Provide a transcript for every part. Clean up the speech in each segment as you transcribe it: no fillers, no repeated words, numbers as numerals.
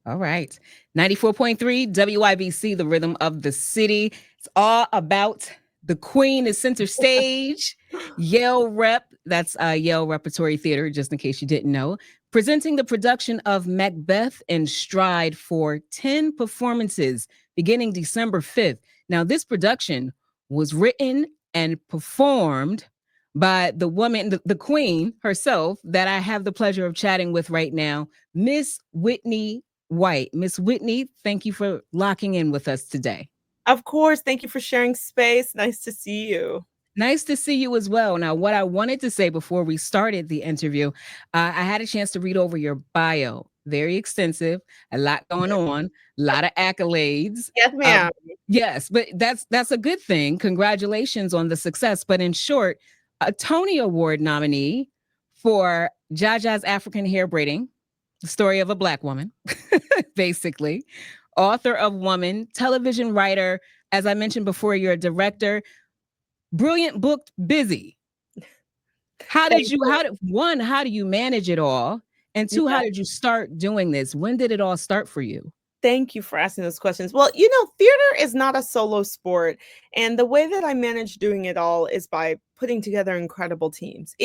All right. 94.3 WIBC, the rhythm of the city. It's all about the queen is center stage. Yale Rep, that's Yale Repertory Theater, just in case you didn't know, presenting the production of Macbeth in Stride for 10 performances beginning December 5th. Now, this production was written and performed by the woman, the queen herself, that I have the pleasure of chatting with right now, Miss Whitney White. Miss Whitney, thank you for locking in with us today. Of course. Thank you for sharing space. Nice to see you. Nice to see you as well. Now, what I wanted to say before we started the interview, I had a chance to read over your bio. Very extensive, a lot going on, a lot of accolades. Yes, ma'am. Yes, but that's a good thing. Congratulations on the success. But in short, a Tony Award nominee for Jaja's African Hair Braiding, the story of a Black woman, basically. Author of Woman, television writer. As I mentioned before, you're a director. Brilliant book, busy. How do you manage it all? And two, how did you start doing this? When did it all start for you? Thank you for asking those questions. Well, theater is not a solo sport. And the way that I manage doing it all is by putting together incredible teams.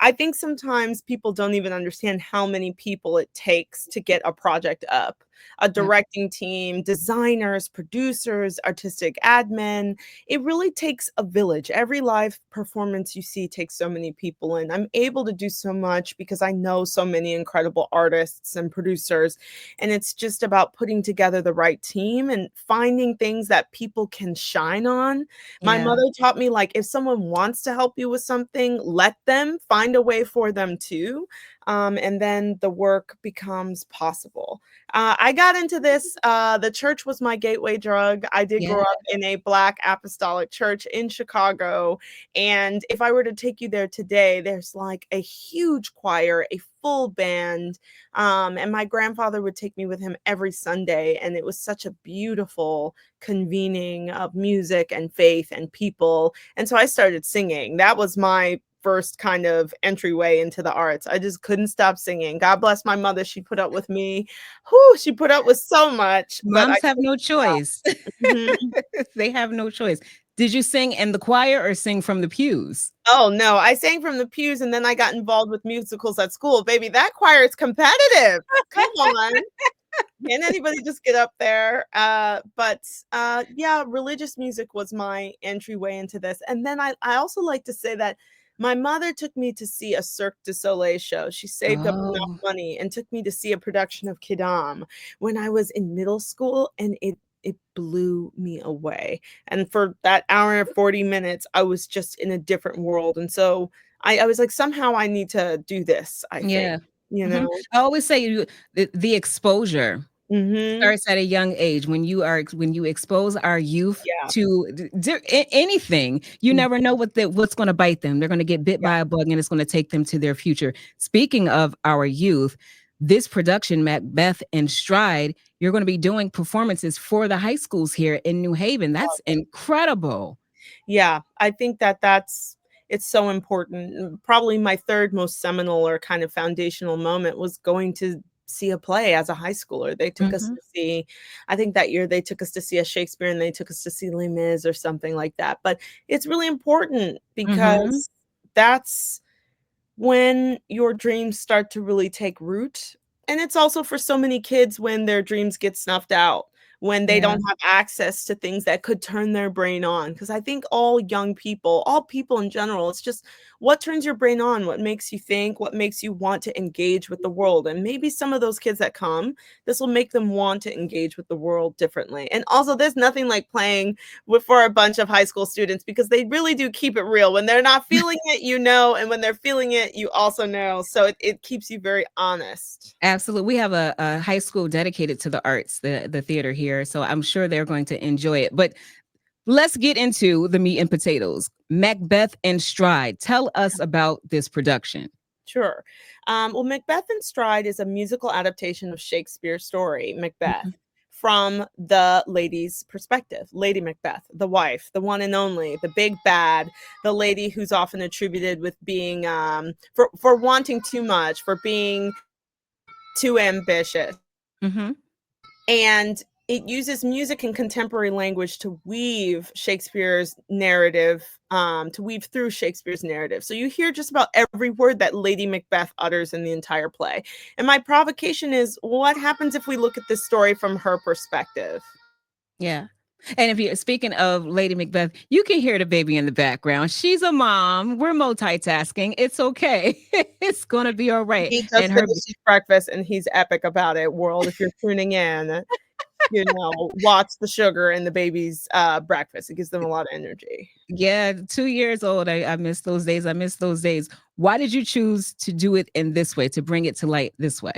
I think sometimes people don't even understand how many people it takes to get a project up. A directing team, designers, producers, artistic admin. It really takes a village. Every live performance you see takes so many people, and I'm able to do so much because I know so many incredible artists and producers. And it's just about putting together the right team and finding things that people can shine on. My mother taught me, like, if someone wants to help you with something, let them, find a way for them too. And then the work becomes possible. I got into this. The church was my gateway drug. I did grow up in a Black apostolic church in Chicago. And if I were to take you there today, there's like a huge choir, a full band. And my grandfather would take me with him every Sunday. And it was such a beautiful convening of music and faith and people. And so I started singing. That was my first kind of entryway into the arts. I just couldn't stop singing. God bless my mother. She put up with me. She put up with so much. Moms have no choice. Mm-hmm. They have no choice. Did you sing in the choir or sing from the pews? Oh, no. I sang from the pews, and then I got involved with musicals at school. Baby, that choir is competitive. Come on. Can anybody just get up there? Religious music was my entryway into this. And then I also like to say that my mother took me to see a Cirque du Soleil show. She saved up enough money and took me to see a production of Kidam when I was in middle school, and it blew me away. And for that hour and 40 minutes, I was just in a different world. And so I was like, somehow I need to do this, I think. I always say the exposure starts at a young age. When you expose our youth to anything, you never know what's going to bite them. They're going to get bit by a bug, and it's going to take them to their future. Speaking of our youth, this production, Macbeth in Stride, you're going to be doing performances for the high schools here in New Haven. That's incredible. Yeah, I think it's so important. Probably my third most seminal or kind of foundational moment was going to see a play as a high schooler. They took us to see, I think that year they took us to see a Shakespeare, and they took us to see Les Mis or something like that. But it's really important because that's when your dreams start to really take root. And it's also for so many kids when their dreams get snuffed out, when they don't have access to things that could turn their brain on. Because I think all young people, all people in general, it's just what turns your brain on, what makes you think, what makes you want to engage with the world. And maybe some of those kids that come, this will make them want to engage with the world differently. And also, there's nothing like playing for a bunch of high school students, because they really do keep it real. When they're not feeling it, and when they're feeling it, you also know. So it keeps you very honest. Absolutely. We have a high school dedicated to the arts, the theater here. So I'm sure they're going to enjoy it. But let's get into the meat and potatoes. Macbeth in Stride. Tell us about this production. Sure. Well, Macbeth in Stride is a musical adaptation of Shakespeare's story, Macbeth, from the lady's perspective. Lady Macbeth, the wife, the one and only, the big bad, the lady who's often attributed with being, for wanting too much, for being too ambitious. And it uses music and contemporary language to weave Shakespeare's narrative, to weave through Shakespeare's narrative. So you hear just about every word that Lady Macbeth utters in the entire play. And my provocation is, what happens if we look at this story from her perspective? Yeah. And if you're speaking of Lady Macbeth, you can hear the baby in the background. She's a mom. We're multitasking. It's okay. It's gonna be all right. He And just her finished his breakfast and he's epic about it. World, if you're tuning in, watch the sugar in the baby's breakfast. It gives them a lot of energy. yeah, 2 years old. I miss those days. I miss those days. Why did you choose to do it in this way, to bring it to light this way?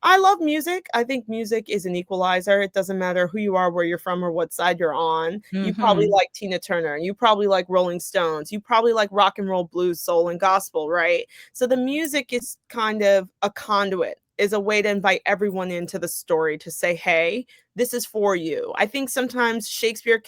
I love music. I think music is an equalizer. It doesn't matter who you are, where you're from, or what side you're on. You probably Hmm. like Tina Turner. You probably like Rolling Stones. You probably like rock and roll, blues, soul, and gospel, right? So the music is kind of a conduit, is a way to invite everyone into the story to say, hey, this is for you. I think sometimes Shakespeare,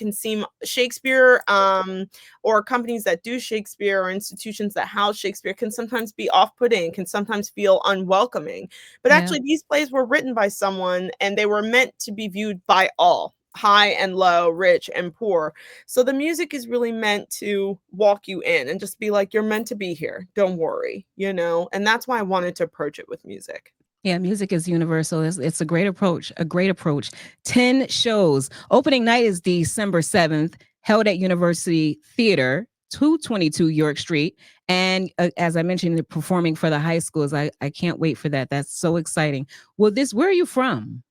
or companies that do Shakespeare, or institutions that house Shakespeare, can sometimes be off-putting, can sometimes feel unwelcoming. But Yeah. actually, these plays were written by someone and they were meant to be viewed by all, high and low, rich and poor. So the music is really meant to walk you in and just be like, you're meant to be here. Don't worry, And that's why I wanted to approach it with music. Yeah, music is universal. It's a great approach, a great approach. 10 shows. Opening night is December 7th, held at University Theater, 222 York Street. And as I mentioned, performing for the high schools. I can't wait for that. That's so exciting. Well, where are you from?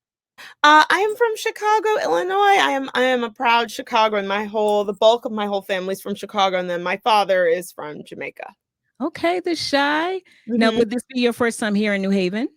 I am from Chicago, Illinois. I am a proud Chicagoan. The bulk of my whole family's from Chicago, and then my father is from Jamaica. Okay, the Shy. Now, Mhm. would this be your first time here in New Haven?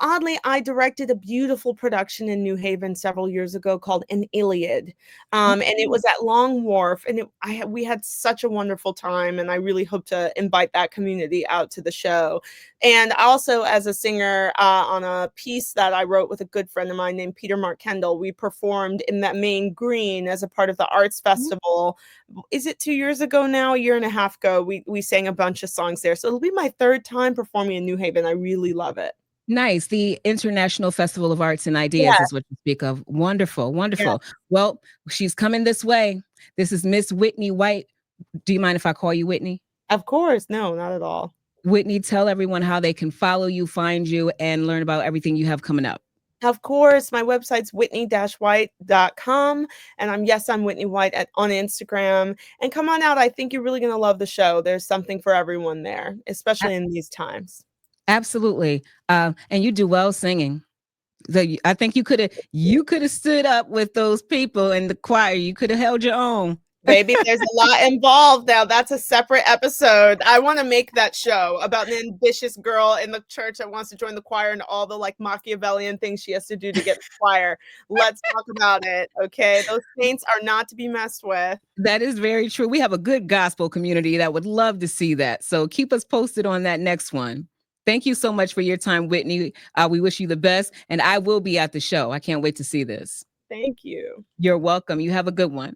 Oddly, I directed a beautiful production in New Haven several years ago called An Iliad, and it Okay. was at Long Wharf, and we had such a wonderful time, and I really hope to invite that community out to the show. And also, as a singer, on a piece that I wrote with a good friend of mine named Peter Mark Kendall, we performed in that main green as a part of the arts festival. Is it 2 years ago now? A year and a half ago, we sang a bunch of songs there. So it'll be my third time performing in New Haven. I really love it. Nice. The International Festival of Arts and Ideas Yeah, is what you speak of. Wonderful, yeah. wonderful. Well, she's coming this way. This is Miss Whitney White. Do you mind if I call you Whitney? Of course. No, not at all. Whitney, tell everyone how they can follow you, find you, and learn about everything you have coming up. Of course, my website's whitney-white.com, and I'm Whitney White on Instagram. And come on out. I think you're really gonna love the show. There's something for everyone there, A- especially in these times. Absolutely. And you do well singing. So I think you could have stood up with those people in the choir. You could have held your own. Baby, there's a lot involved now. That's a separate episode. I want to make that show about an ambitious girl in the church that wants to join the choir and all the like Machiavellian things she has to do to get in the choir. Let's talk about it. Okay. Those saints are not to be messed with. That is very true. We have a good gospel community that would love to see that. So keep us posted on that next one. Thank you so much for your time, Whitney. We wish you the best, and I will be at the show. I can't wait to see this. Thank you. You're welcome. You have a good one.